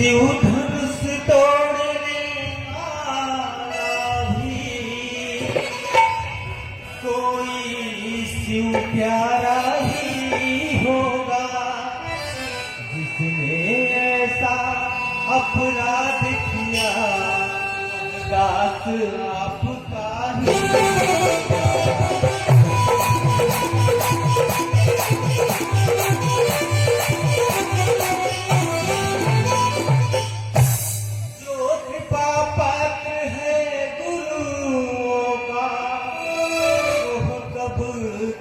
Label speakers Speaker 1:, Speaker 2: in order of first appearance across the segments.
Speaker 1: शिव धनुष तोड़ने वाला भी कोई शिव प्यारा ही होगा, जिसने ऐसा अपराध किया दास आपका ही होगा।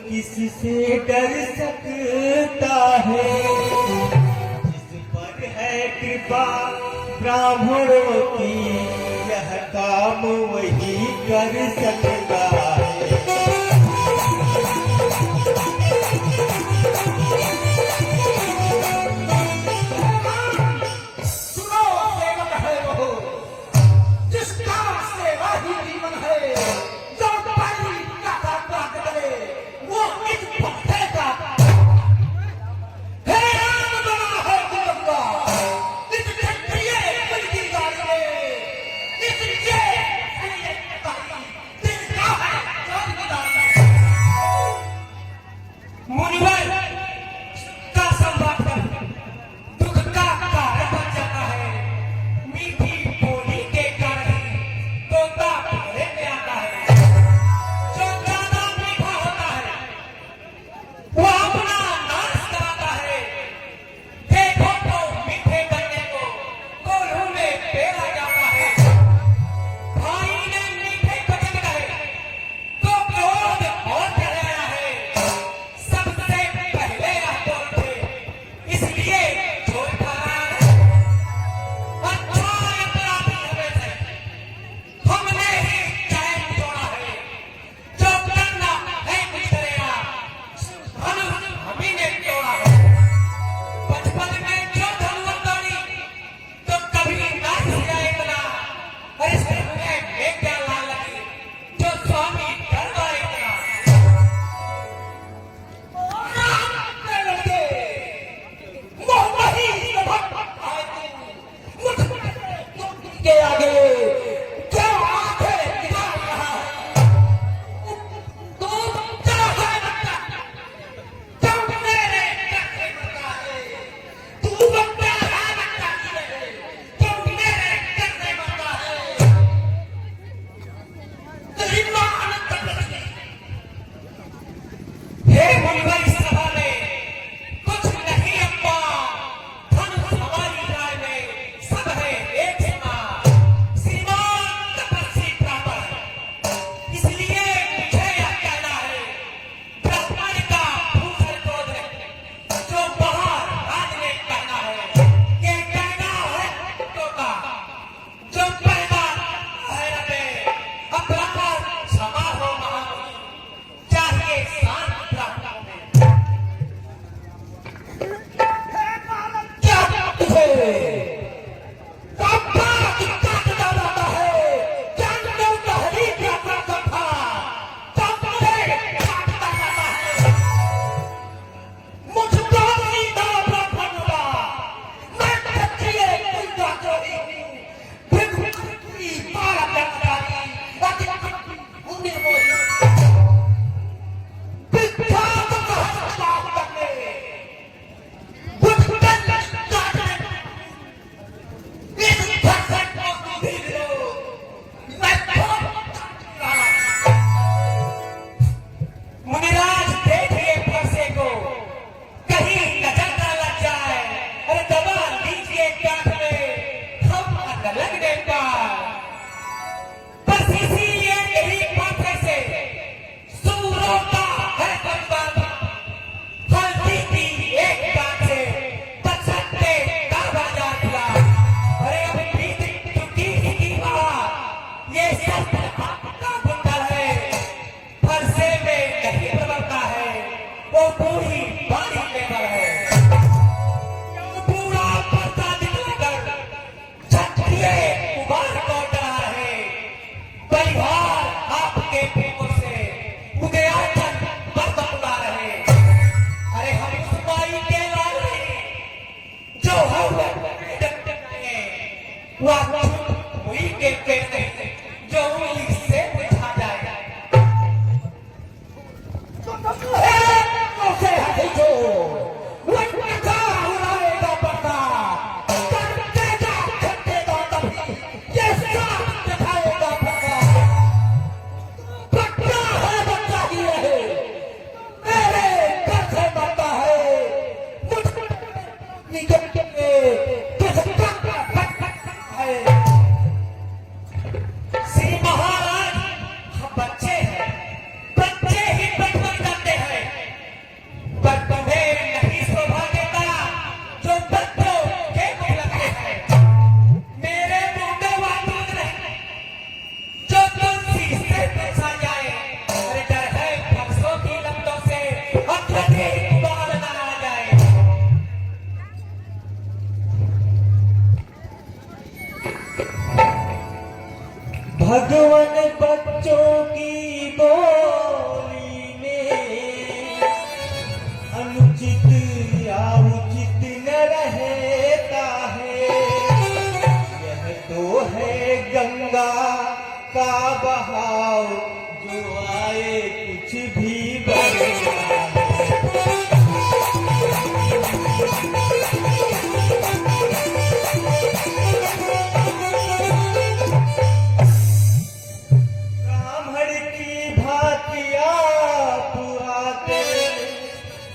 Speaker 1: किससे डर सकता है, जिस पर है कृपा ब्राह्मणों की, यह काम वही कर सकता है।
Speaker 2: सुनो सेवक है वो, जिसका सेवा ही जीवन है, जो पानी का त्याग करे वो इस भक्ते का हे राम बना है दुर्गा, इस क्षत्रिय कुल की गाड़ी में, इस जय दिल का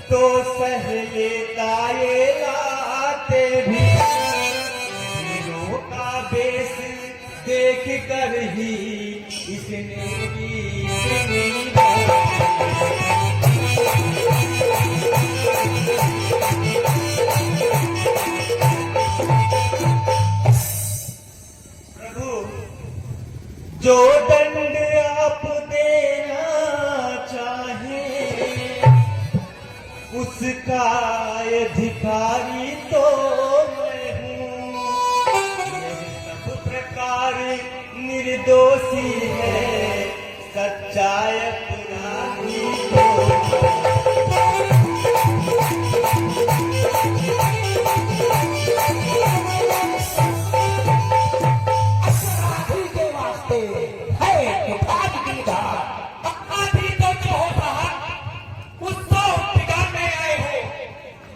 Speaker 1: तो सह लेता ये लाते भी, हीरो का बेस देख कर ही इसने की प्रभु, जो दंड आप देना चाहें उसका अधिकारी तो मैं हूँ। यह सब प्रकार निर्दोषी है, सच्चा अपराधी तो
Speaker 2: अपराधी के वास्ते है फाट की धार।
Speaker 3: अपराधी तो जो होता है उसको बिगाड़ने आए हो।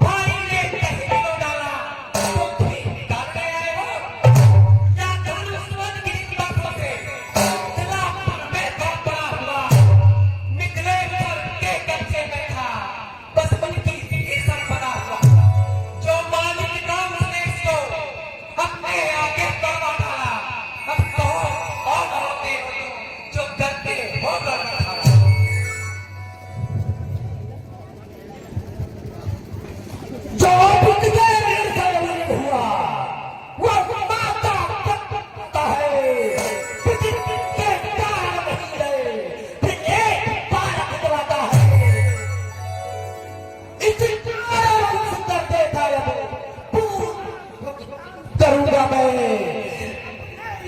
Speaker 3: भाई ने कहीं तो डाला तो भी बिगाड़ने आए हो। या धनुष्वत की बातों से चला में बहुत बड़ा हुआ, निकले पर के कच्चे में था, बस बल्कि ही सब बना हुआ। जो मालिक का उसने इसको अपने आगे दबा डाला, अब तो और होते हो जो करते हो करना था।
Speaker 2: जो बिकते निर्दय हुआ वो माता पता है, पिता के कारण नहीं रहे, फिर एक बार भिजवाता है। इतना सुंदर देखा करूंगा मैं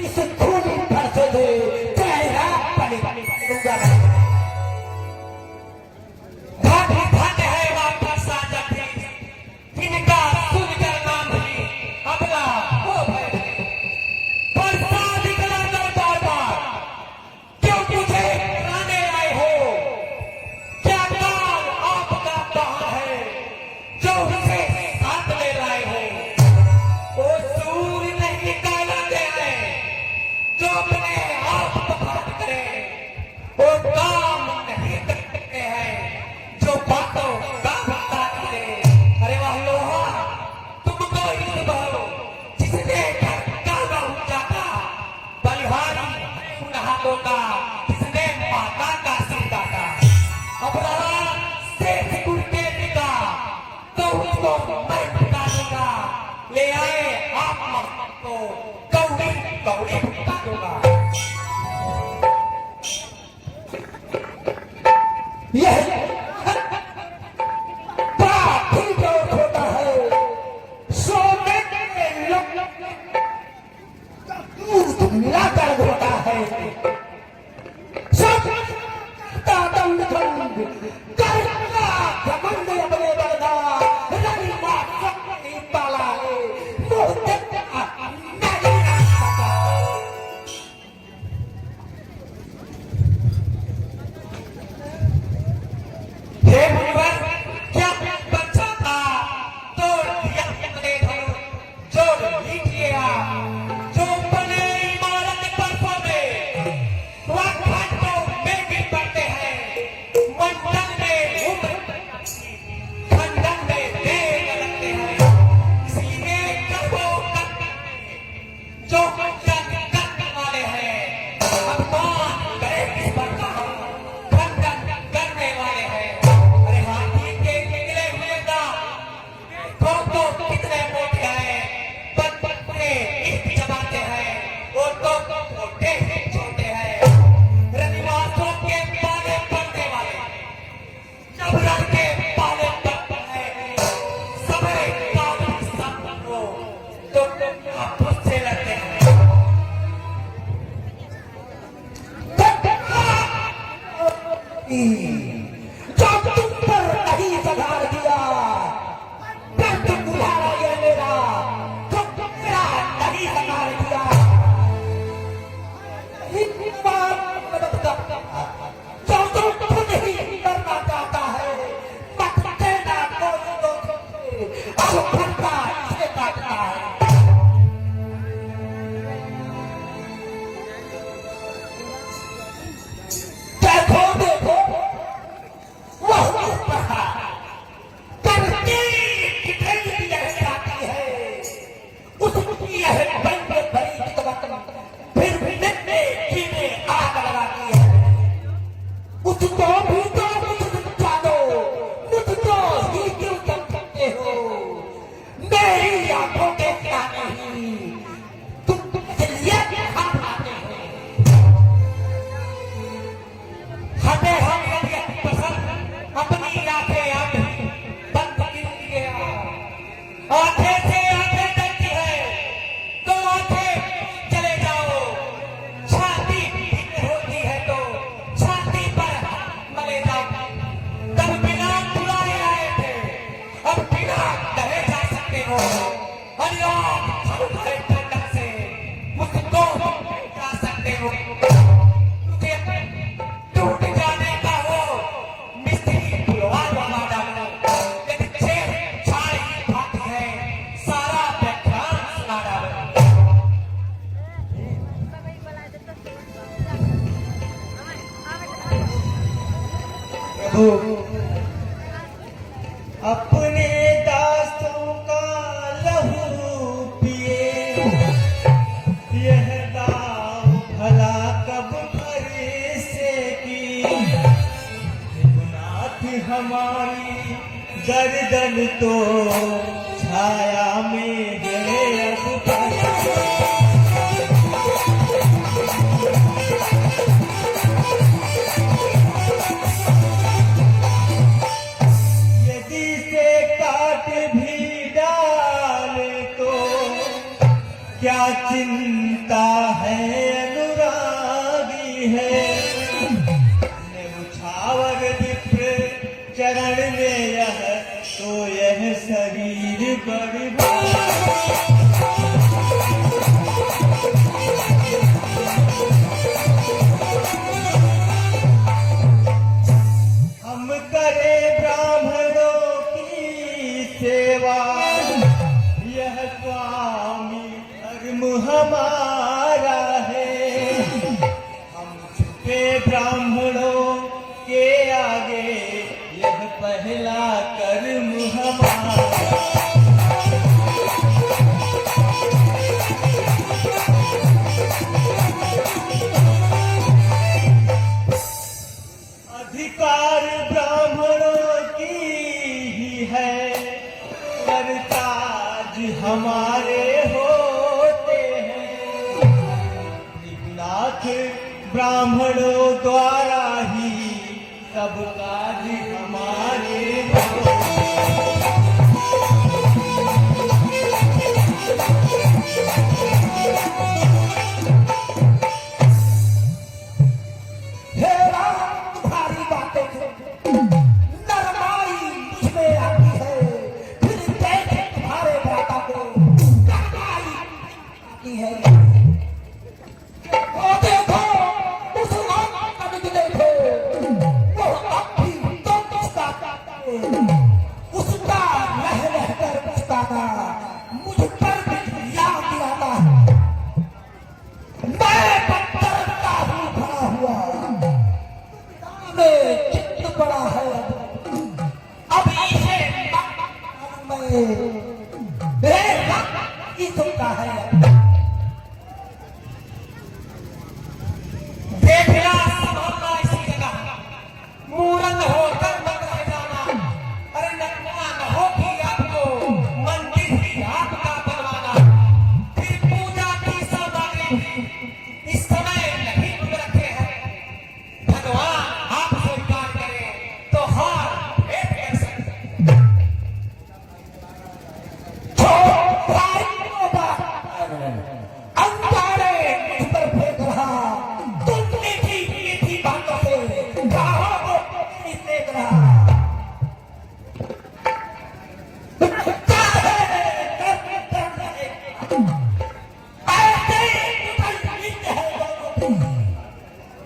Speaker 2: इस खूनी फरसे से चेहरा बलि करूंगा मैं।
Speaker 3: भाग्य भाग्य है वापस आ जाती, जिनका सुनकर नाम ही अपना हो भय। प्रसाद करा दरबार बार, क्यों मुझे कराने आए हो? क्या काल आपका कहाँ है जो उसे साथ ले लाए हो? वो सूर्य नहीं निकाला गया है जो अपने आप बर्बाद करे, वो काम नहीं कर सकते हैं जो बातों का बता करे। अरे वाह लोहा, तुमको इस बार जिसने काला ऊंचा का बलिहारी उन हाथों का जिसने माता का सिर काटा। अब रहा शेष गुड़ के निका तो उसको मैं बता दूंगा। ले आए आप मत को कौड़ी कौड़ी बता दूंगा।
Speaker 2: यह पापी जो होता है सोने के दूध मिलाकर होता है। सब दादम खंड करना घमंड अपने बलदा रवि माता नहीं पाला है, मुंह देखा नहीं सकता।
Speaker 3: हे मुनिवर, क्या बच्चा था तोड़ दिया अपने धनुष, जोड़ लीजिएगा जो बने इमारत पर पौधे वह घाटों में गिर पड़ते हैं। मंडल में उम्र खंडन में देर लगते हैं, इसलिए कहो जो मंडन करने वाले हैं अपमान करे किस पर कहो खंडन करने वाले हैं। अरे हाथी के निकले हुए दांत तो कितने मोटे हैं, पत्ते ईट चबाते हैं, वो तो मोटे ही छोटे हैं। रविवासों के पाले पड़ने वाले जबरन के पाले पड़ते हैं, समय कानून सब को तो आपस से लड़ते हैं।
Speaker 2: जो तुम पर नहीं सुधार दिया, मैं तो तुम्हारा ये मेरा जो मेरा नहीं सुधार दिया। एक बार मदद कर जो तुम खुद ही करना चाहता है, मत देना कोई दोस्त अब फंसा इसे काटता है। देखो देखो उसको भी तो मुझ जानो, मुझको ही क्यों समझते हो? मेरी आंखों के क्या नहीं, तुम इसलिए हम आते हो।
Speaker 3: हमें हम पसंद अपनी आंखें आंखें बंद कर दिया। आंखें से आंखें डरती है तो आंखें चले जाओ। छाती ठीक होती है तो छाती पर मले जाओ। तब बिना बुलाए आए थे, अब बिना डरे जा सकते हो। और आप हमारे ठंडक से मुझको जा सकते हो। टूट जाने का हो मिस्त्री पुलवा बना डालो। लेकिन छेड़ छाड़ ही बात है, सारा व्याख्यान सुना डालो।
Speaker 1: प्रभु अपने दासों का लहू पिए, यह दाव भला कब भर से की। नाथ हमारी गर्दन तो छाया में है अब तक। यदि से काट भी डाले तो क्या चिंता है, अनुरागी है। उछावर विप्र चरण में यह तो यह शरीर बर्बाद। हम करें ब्राह्मणों की सेवा, यह स्वामी धर्म हमारा है। हम झुके ब्राह्मणों के आगे, यह पहला कर्म हमारा। अधिकार ब्राह्मणों की ही है, सरताज हमारे होते हैं। नाथ ब्राह्मणों द्वारा ही सब काज हमारे होते हैं।
Speaker 2: हे राम, तुम्हारी बातें नरमाई मुझमें आती है, फिर देखे तुम्हारे भ्राता को करमाई आती है। ओ देखो, उस राम का निज देखो, वो अब भी तो मुस्कुराता है। उसका रह रह कर मुस्कुराना मुझ पर भी याद दिलाता है। मैं पत्थर का हूँ खड़ा हुआ, में चित्त बड़ा है। अब इसे में सुनता है।
Speaker 3: देखना संभालना इसी जगह, मूरत होकर मत रह जाना। अरे नकमा न हो कि आपको मंदिर ही आपका बनवाना। फिर पूजा की सामग्री भी इस समय नहीं बुक रखे हैं। भगवान आप स्वीकार करें तो हार भेंट कर सकते हैं।
Speaker 2: अंगारे मुझ पर फेंक रहा, तुम मीठी मीठी बातों से गाहों को नहीं देख रहा। ऐसे निकल है दोनों की।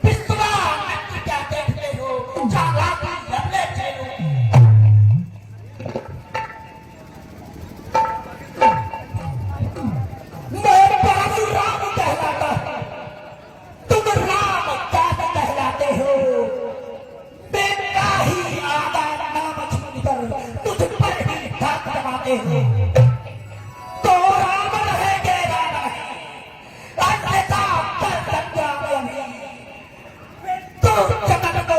Speaker 2: बिस्वा नच क्या देखते हो, जाला की लल्ले चलो। मैं बाबू राम कहलाता हूं, तुम राम जात कहलाते हो। मेरा ही आधा नाम छूकर तुझ पर ही हाथ दबाते हो। तो राम रहेंगे राम नहीं, अन्यथा कर संग्राम नहीं। तो जगत को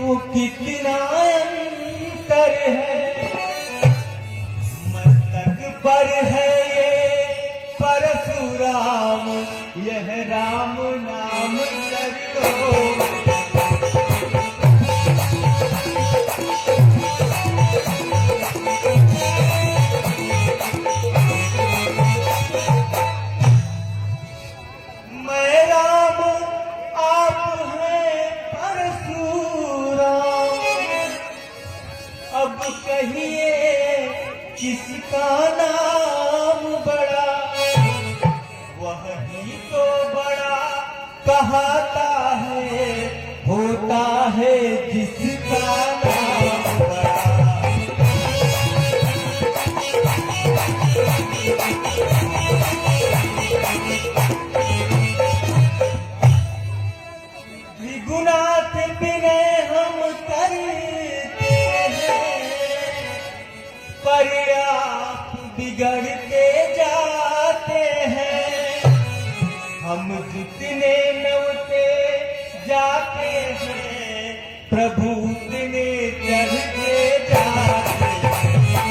Speaker 1: तो कितना अंतर है। मस्तक पर है ये परशुराम, यह राम नाम करो। मैं राम, आप हैं परशुराम। अब कहिए किसका नाम बड़ा, वह ही तो बड़ा कहता है, होता है जिसका नाम बड़ा। विगुनाथ विनय हम करते हैं, पर आप बिगड़ते जाते हैं। हम जितने नवते जाते हैं, प्रभु उतने चढ़ते जाते हैं।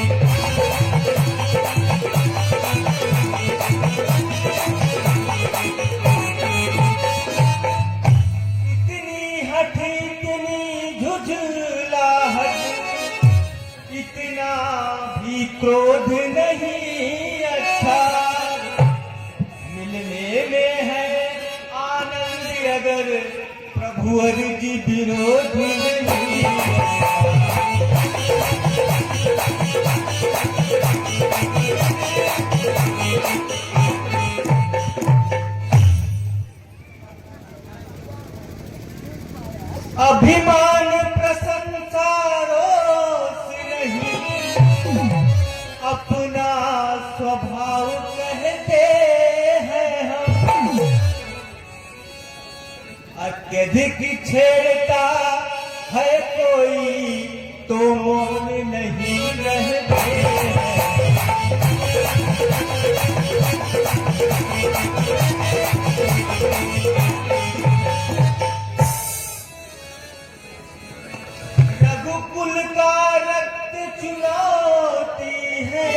Speaker 1: इतनी झुझलाहट, इतना भी क्रोध नहीं अच्छा। मिलने में है आनंद अगर प्रभु अर्जी विरोध नहीं। अभिमान प्रशंसा रोष नहीं, अपना स्वभाव कहते हैं हम। अत्यधिक छेड़ता है कोई तो मौन नहीं रहते हैं। रघुकुल का रक्त चुनौती है,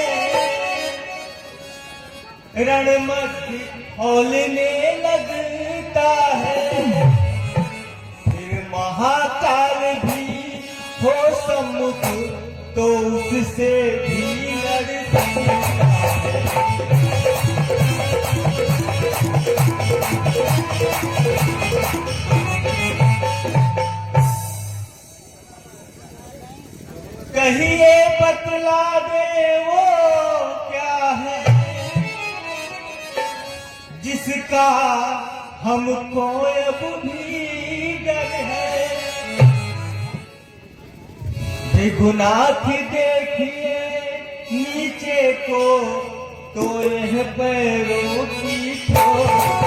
Speaker 1: रणमध्य खौलने लगता है। फिर महाकाल भी हो सम्मुख तो उससे भी लड़ता है। कहिए बतला दे वो क्या है, जिसका हमको अब भी डर है। रघुनाथ देखिए नीचे को, तो यह पैरों की ठोर।